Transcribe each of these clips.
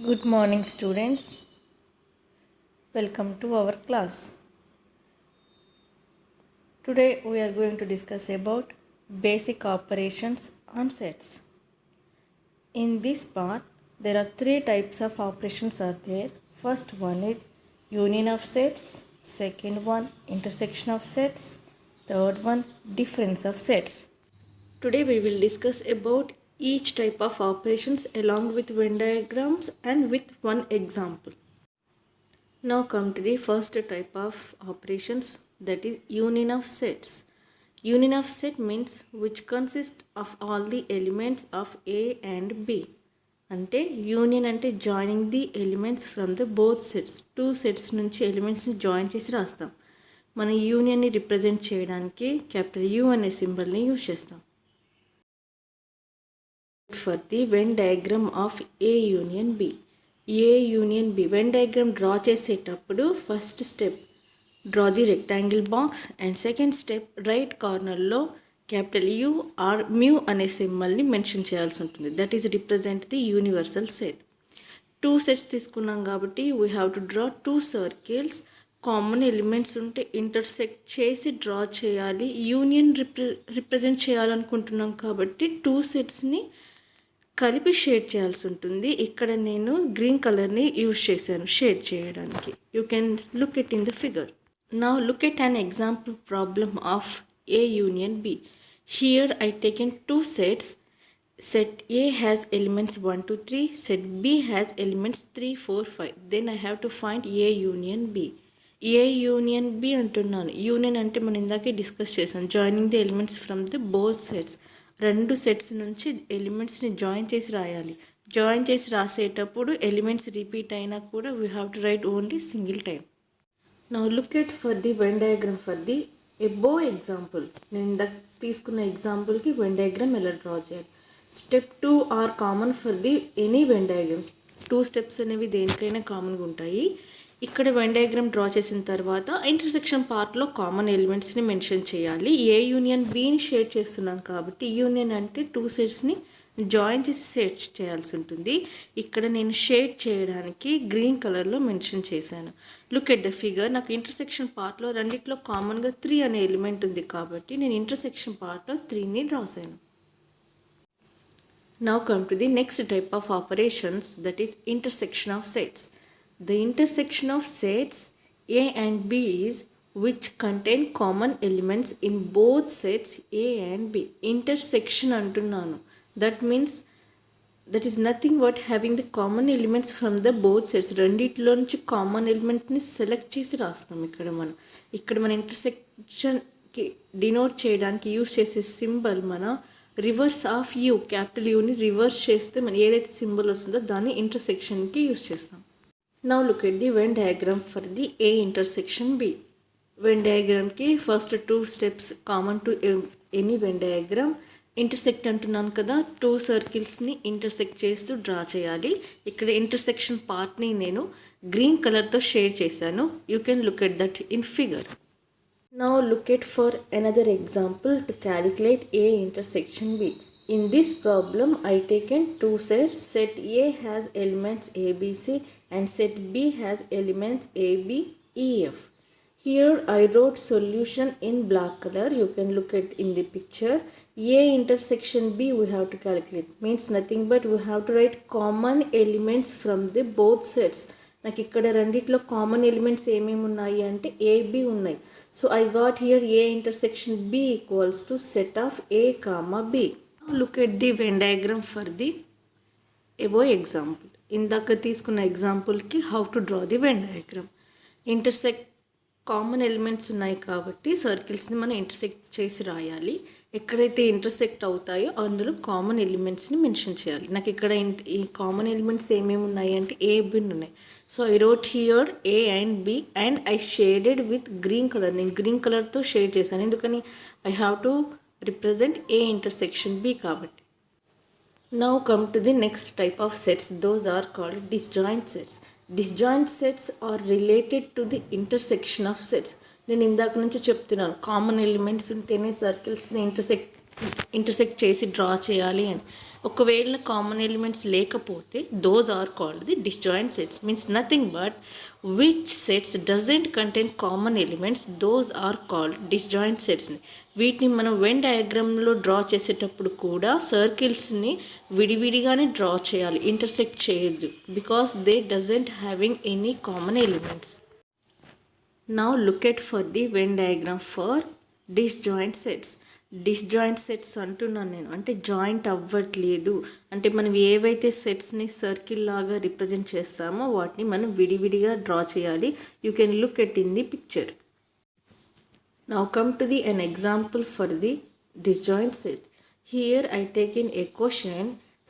Good morning, students. Welcome to our class. Today we are going to discuss about basic operations on sets. In this part, there are three types of operations are there. First one is union of sets, second one intersection of sets, third one difference of sets. Today we will discuss about each type of operations along with Venn diagrams and with one example. Now come to the first type of operations, that is union of sets. Union of set means which consists of all the elements of A and B. అంటే union అంటే joining the elements from the both sets. Two sets నుంచి ఎలిమెంట్స్ని join చేసి రాస్తాం. మన యూనియన్ని represent చేయడానికి capital U అనే సింబల్ని యూజ్ చేస్తాం. For the Venn diagram of A union B. A union B Venn diagram draw చేసేటప్పుడు first step draw the rectangle box and second step right కార్నర్లో క్యాపిటల్ యూ ఆర్ మ్యూ అనే సింబల్ని mention చేయాల్సి ఉంటుంది. That is represent the universal set. Two sets తీసుకున్నాం కాబట్టి we have to draw two circles. Common elements ఉంటే intersect చేసి draw చేయాలి. యూనియన్ రిప్రజెంట్ చేయాలనుకుంటున్నాం కాబట్టి టూ సెట్స్ని కలిపి షేడ్ చేయాల్సి ఉంటుంది. ఇక్కడ నేను గ్రీన్ కలర్ని యూజ్ చేశాను షేడ్ చేయడానికి. You can look it in the figure. Now look at an example problem of A union B. Here I taken two sets. Set A has elements 1 to 3. Set B has elements 3, 4, 5. Then I have to find A union B. A union B అంటున్నాను. Union అంటే మనం ఇందాకే discuss చేసాం. Joining the elements from the both sets. రెండు sets నుంచి ఎలిమెంట్స్ని join చేసి రాయాలి. జాయిన్ చేసి రాసేటప్పుడు ఎలిమెంట్స్ రిపీట్ అయినా కూడా we have to write only single time. Now look at for the Venn diagram for the above example. నేను ఇందాక తీసుకున్న ఎగ్జాంపుల్కి వెన్ డయాగ్రామ్ ఎలా డ్రా చేయాలి. Step 2 are common for the any Venn diagrams. Two steps అనేవి దేనికైనా కామన్గా ఉంటాయి. ఇక్కడ వెన్ డయాగ్రామ్ డ్రా చేసిన తర్వాత ఇంటర్సెక్షన్ పార్ట్లో కామన్ ఎలిమెంట్స్ని మెన్షన్ చేయాలి. ఏ యూనియన్ బిని షేడ్ చేస్తున్నాం కాబట్టి యూనియన్ అంటే టూ సెట్స్ని జాయిన్ చేసి షేడ్ చేయాల్సి ఉంటుంది. ఇక్కడ నేను షేడ్ చేయడానికి గ్రీన్ కలర్లో మెన్షన్ చేశాను. Look at the figure. నాకు ఇంటర్సెక్షన్ పార్ట్లో రెండిట్లో కామన్గా 3 అనే ఎలిమెంట్ ఉంది కాబట్టి నేను ఇంటర్సెక్షన్ పార్ట్లో 3ని రాశాను. Now come to the next type of operations, that is intersection of sets. The intersection of sets A and B is which contain common elements in both sets A and B. Intersection అంటున్నాను. That means that is nothing but having the common elements from the both sets. రెండిట్లో నుంచి common ఎలిమెంట్ని select చేసి రాస్తాం. ఇక్కడ మన ఇంటర్సెక్షన్కి denote చేయడానికి use చేసే సింబల్ మన రివర్స్ ఆఫ్ యూ. క్యాపిటల్ యూని రివర్స్ చేస్తే మన ఏదైతే సింబల్ వస్తుందో దాన్ని ఇంటర్సెక్షన్కి యూజ్ చేస్తాం. Now look at the Venn diagram for the A intersection B. Venn డయాగ్రామ్కి first 2 steps common to any Venn diagram. Intersect అంటున్నాను కదా, టూ సర్కిల్స్ని ఇంటర్సెక్ట్ చేస్తూ డ్రా చేయాలి. ఇక్కడ ఇంటర్సెక్షన్ పార్ట్ని నేను గ్రీన్ కలర్తో షేడ్ చేశాను. You can look at that in figure. Now look at for another example to calculate A intersection B. In this problem, I taken two sets. Set A has elements ABC and set B has elements AB, EF. Here I wrote solution in black color. You can look at in the picture. A intersection B we have to calculate. Means nothing but we have to write common elements from the both sets. నాకు ఇక్కడ రెండిట్లో common elements ఏమేమి ఉన్నాయి అంటే AB ఉన్నాయి. So I got here A intersection B equals to set of A comma B. Look at the Venn diagram for the above example. ఇందాక తీసుకున్న ఎగ్జాంపుల్కి how to draw the Venn diagram. Intersect common elements ఉన్నాయి కాబట్టి సర్కిల్స్ని మనం intersect చేసి రాయాలి. ఎక్కడైతే intersect అవుతాయో అందులో కామన్ ఎలిమెంట్స్ని మెన్షన్ చేయాలి. నాకు ఇక్కడ ఈ కామన్ ఎలిమెంట్స్ ఏమేమి ఉన్నాయి అంటే ఏ బి ఉన్నాయి. So I wrote here A and B and I shaded with green colour. నేను గ్రీన్ కలర్తో షేడ్ చేశాను ఎందుకని I have to represent A intersection B kabatti. Now come to the next type of sets. Those are called disjoint sets. Disjoint sets are related to the intersection of sets. నేను ఇందాక నుంచి చెప్తున్నాను common elements ఉంటేనే సర్కిల్స్ని intersect చేసి draw చేయాలి అని. ఒకవేళ common elements లేకపోతే those are called the disjoint sets. Means nothing but which sets doesn't contain common elements those are called disjoint సెట్స్ని. వీటిని మనం వెన్ డయాగ్రామ్లో డ్రా చేసేటప్పుడు కూడా సర్కిల్స్ని విడివిడిగానే డ్రా చేయాలి, ఇంటర్సెక్ట్ చేయొద్దు, because they doesn't having any common elements. Now look at for the Venn diagram for disjoint sets. Disjoint sets అంటున్నాను నేను, అంటే జాయింట్ అవ్వట్లేదు అంటే మనం ఏవైతే సెట్స్ని సర్కిల్ లాగా రిప్రజెంట్ చేస్తామో వాటిని మనం విడివిడిగా డ్రా చేయాలి. You can look at in the picture. Now come to the an example for the disjoint set. Here I take in a question.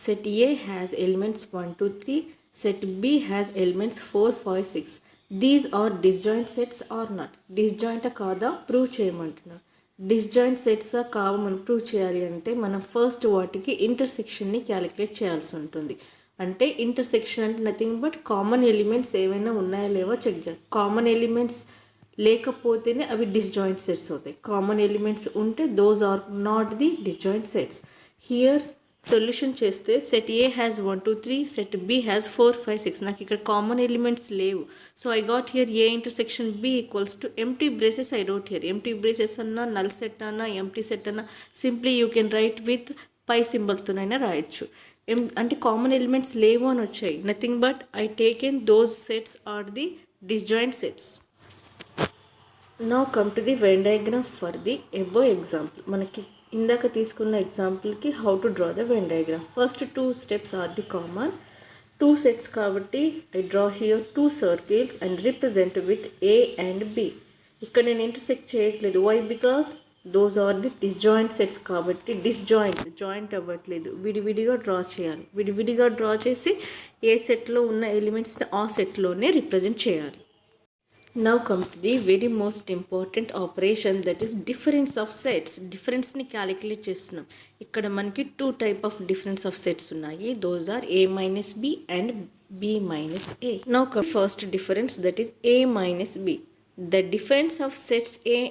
Set A has elements 1, 2, 3. Set B has elements 4, 5, 6. These are disjoint sets or not? Disjoint కాదా prove చేయమంటున్నా. Disjoint sets కావా మనం prove చేయాలి అంటే మనం first వాటికి ఇంటర్సెక్షన్ని calculate చేయాల్సి ఉంటుంది. అంటే ఇంటర్సెక్షన్ అంటే నథింగ్ బట్ కామన్ ఎలిమెంట్స్ ఏమైనా ఉన్నాయా లేవో చెక్ చేయాలి. కామన్ ఎలిమెంట్స్ లేకపోతేనే అవి డిస్జాయింట్ సెట్స్ అవుతాయి. కామన్ ఎలిమెంట్స్ ఉంటే those are not the disjoint sets. Here solution చేస్తే set A has 1, 2, 3, set B has 4, 5, 6. నాకు ఇక్కడ కామన్ ఎలిమెంట్స్ లేవు. So I got here A intersection B equals to empty braces. I wrote here empty braces అన్నా, null set అన్నా, empty set అన్నా, simply you can write with pi సింబల్తోనైనా రాయొచ్చు. అంటే common elements లేవు అని వచ్చాయి. Nothing but I taken those sets are the disjoint sets. Now come to the Venn diagram for the above example. మనకి ఇందాక తీసుకున్న ఎగ్జాంపుల్కి how to draw the Venn diagram. First 2 steps are the common. 2 sets కాబట్టి I draw here 2 circles and represent with A and B. ఇక్కడ నేను intersect చేయట్లేదు. Why? Because those are the disjoint sets కాబట్టి joint అవ్వట్లేదు. విడివిడిగా draw చేయాలి. విడివిడిగా draw చేసి ఏ సెట్లో ఉన్న ఎలిమెంట్స్ని ఆ సెట్లోనే రిప్రజెంట్ చేయాలి. Now come to the very most important operation, that is difference of sets. డిఫరెన్స్ని క్యాలిక్యులేట్ చేస్తున్నాం. ఇక్కడ మనకి 2 type of difference of sets ఉన్నాయి. those are a minus b and b minus a. Now come first difference, that is a minus b. The difference of sets a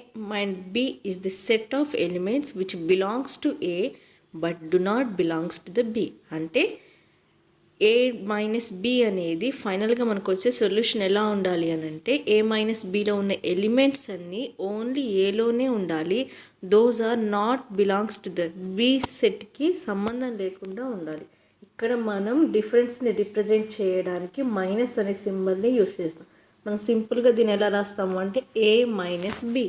and b is the set of elements which belongs to a but do not belongs to the b. అంటే A minus B అనేది ఫైనల్గా మనకు వచ్చే solution ఎలా ఉండాలి అని అంటే A minus బిలో ఉన్న ఎలిమెంట్స్ అన్నీ ఓన్లీ ఏలోనే ఉండాలి. Those are not belongs to the B సెట్కి సంబంధం లేకుండా ఉండాలి. ఇక్కడ మనం డిఫరెన్స్ని రిప్రజెంట్ చేయడానికి మైనస్ అనే సింబల్ని యూస్ చేస్తాం. మనం సింపుల్గా దీన్ని ఎలా రాస్తాము అంటే A minus B.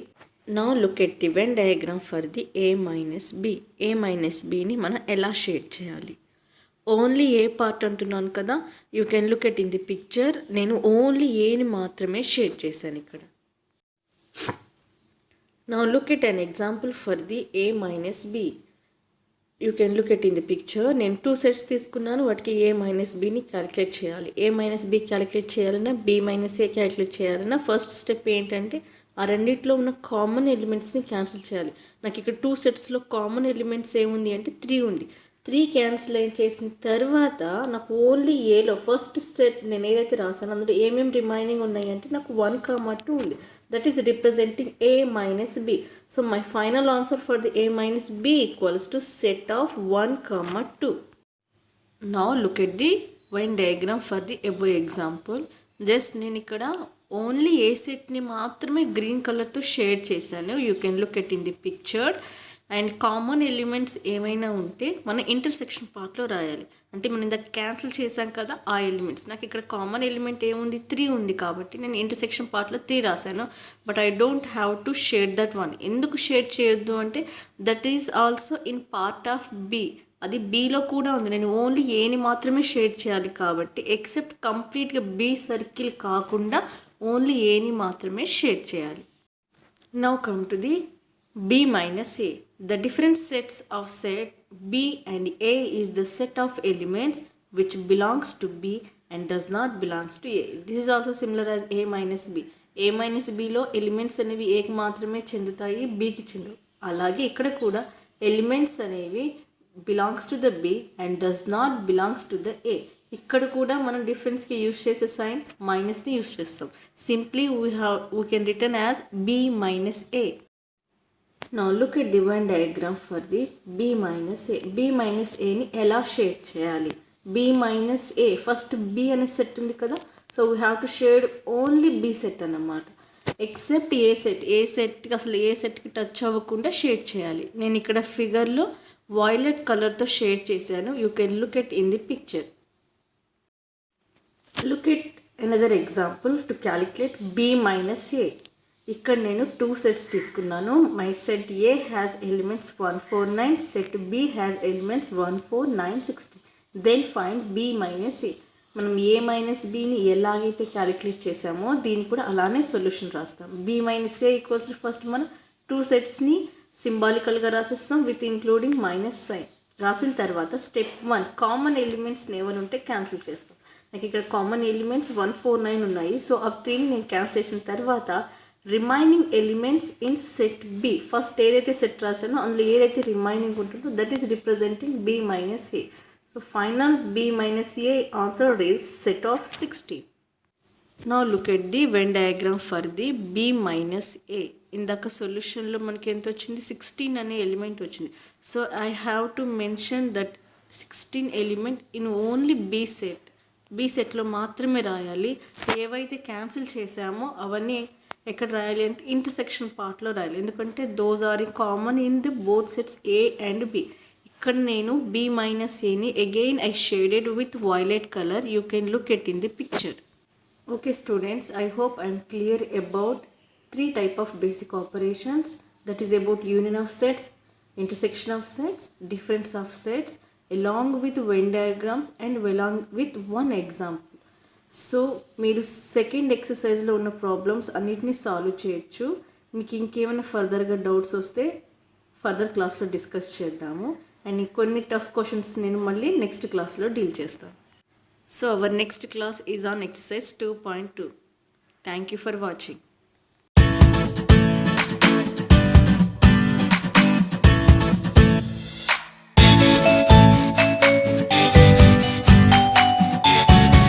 Now look at the Venn diagram for the A minus B. A minus బిని మనం ఎలా షేడ్ చేయాలి? ఓన్లీ ఏ పార్ట్ అంటున్నాను కదా, you can look at in the picture. నేను ఓన్లీ ఏని మాత్రమే షేడ్ చేశాను ఇక్కడ. Now look at an example for the A minus B. You can look at in the picture. నేను 2 sets తీసుకున్నాను, వాటికి ఏ మైనస్ బిని క్యాలిక్యులేట్ చేయాలి. ఏ మైనస్ బి క్యాలిక్యులేట్ చేయాలన్నా, బి మైనస్ ఏ క్యాలిక్యులేట్ చేయాలన్నా ఫస్ట్ స్టెప్ ఏంటంటే ఆ రెండిట్లో ఉన్న కామన్ ఎలిమెంట్స్ని క్యాన్సిల్ చేయాలి. నాకు ఇక్కడ 2 setsలో కామన్ ఎలిమెంట్స్ ఏముంది అంటే 3 ఉంది. 3 క్యాన్సిల్ చేసిన తర్వాత నాకు ఓన్లీ ఏలో ఫస్ట్ సెట్ నేను ఏదైతే రాసాను అందులో ఏమేమి రిమైనింగ్ ఉన్నాయి అంటే నాకు 1, 2 ఉంది. That is representing A minus B. So my final answer for the A minus B equals to set of 1, 2. Now look at the Venn diagram for the above example. Just నేను ఇక్కడ only ఏ సెట్ని మాత్రమే green కలర్తో shade చేశాను. You can look at in the picture. And common elements ఏమైనా ఉంటే మనం intersection పార్ట్లో రాయాలి. అంటే మనం ఇందాక క్యాన్సిల్ చేసాం కదా ఆ ఎలిమెంట్స్. నాకు ఇక్కడ కామన్ ఎలిమెంట్ ఏముంది 3 ఉంది కాబట్టి నేను ఇంటర్సెక్షన్ పార్ట్లో 3 రాశాను. But I don't have to shade that one. ఎందుకు షేడ్ చేయొద్దు అంటే that is also in part of B. అది బీలో కూడా ఉంది. నేను ఓన్లీ ఏని మాత్రమే షేడ్ చేయాలి కాబట్టి ఎక్సెప్ట్ కంప్లీట్గా బి సర్కిల్ కాకుండా ఓన్లీ ఏని మాత్రమే షేడ్ చేయాలి. Now come to the B minus A. The different sets of set B and A is the set of elements which belongs to B and does not belongs to A. This is also similar as A minus B. A minus Bలో elements అనేవి ఏకి మాత్రమే చెందుతాయి, బీకి చెందవు. అలాగే ఇక్కడ కూడా elements అనేవి belongs to the B and does not belongs to the A. ఇక్కడ కూడా మనం డిఫరెన్స్కి యూజ్ చేసే సైన్ మైనస్ని యూజ్ చేస్తాం. Simply we can return as B minus A. Now look at the Venn diagram for the B minus A. B minus Aని ఎలా shade చేయాలి? B minus A first B అనే సెట్ ఉంది కదా, so we have to shade only B set అన్నమాట. Except ఏ సెట్కి అసలు ఏ సెట్కి టచ్ అవ్వకుండా షేడ్ చేయాలి. నేను ఇక్కడ ఫిగర్లో వాయిలెట్ కలర్తో షేడ్ చేశాను. You can look at in the picture. Look at another example to calculate B minus A. ఇక్కడ నేను 2 సెట్స్ తీసుకున్నాను. My set A has elements 1, 4, 9. Set B has elements 1, 4, 9, 16. Then find B minus A. మనం A minus బిని ఎలాగైతే calculate చేసామో దీన్ని కూడా అలానే solution రాస్తాం. బి మైనస్ ఏ ఈక్వల్స్ ఫస్ట్ మనం 2 సెట్స్ని సింబాలికల్గా రాసేస్తాం విత్ ఇంక్లూడింగ్ మైనస్ సైన్. రాసిన తర్వాత స్టెప్ 1 కామన్ ఎలిమెంట్స్ ఏమైనా ఉంటే క్యాన్సిల్ చేస్తాం. నాకు ఇక్కడ కామన్ ఎలిమెంట్స్ 1, 4, 9 ఉన్నాయి. సో ఆ 3ని నేను క్యాన్సిల్ చేసిన తర్వాత remaining elements in set B, first ఏదైతే సెట్ రాసానో అందులో ఏదైతే రిమైనింగ్ ఉంటుందో that is representing B minus A. So final B minus A answer is set of 16. Now look at the Venn diagram for the B minus A. ఇందాక సొల్యూషన్లో మనకి ఎంత వచ్చింది? 16 అనే ఎలిమెంట్ వచ్చింది. So I have to mention that 16 element in only B set. బి సెట్లో మాత్రమే రాయాలి. ఏవైతే క్యాన్సిల్ చేసామో అవన్నీ ఎక్కడ రాయాలి అంటే ఇంటర్సెక్షన్ పార్ట్లో రాయాలి. ఎందుకంటే those are common in the both sets A and B. ఇక్కడ నేను బి మైనస్ ఏని again I shaded with violet colour. You can look at in the picture. Okay students, I hope I'm clear about 3 type of basic operations, that is about union of sets, intersection of sets, difference of sets, along with Venn diagrams and along with one example. So మీరు second ఎక్సర్సైజ్లో ఉన్న problems అన్నిటినీ solve చేయొచ్చు. మీకు ఇంకేమైనా ఫర్దర్గా doubts వస్తే further క్లాస్లో discuss చేద్దాము. అండ్ కొన్ని టఫ్ క్వశ్చన్స్ నేను మళ్ళీ నెక్స్ట్ క్లాస్లో డీల్ చేస్తాను. So our next class is on exercise 2.2. Thank you for watching.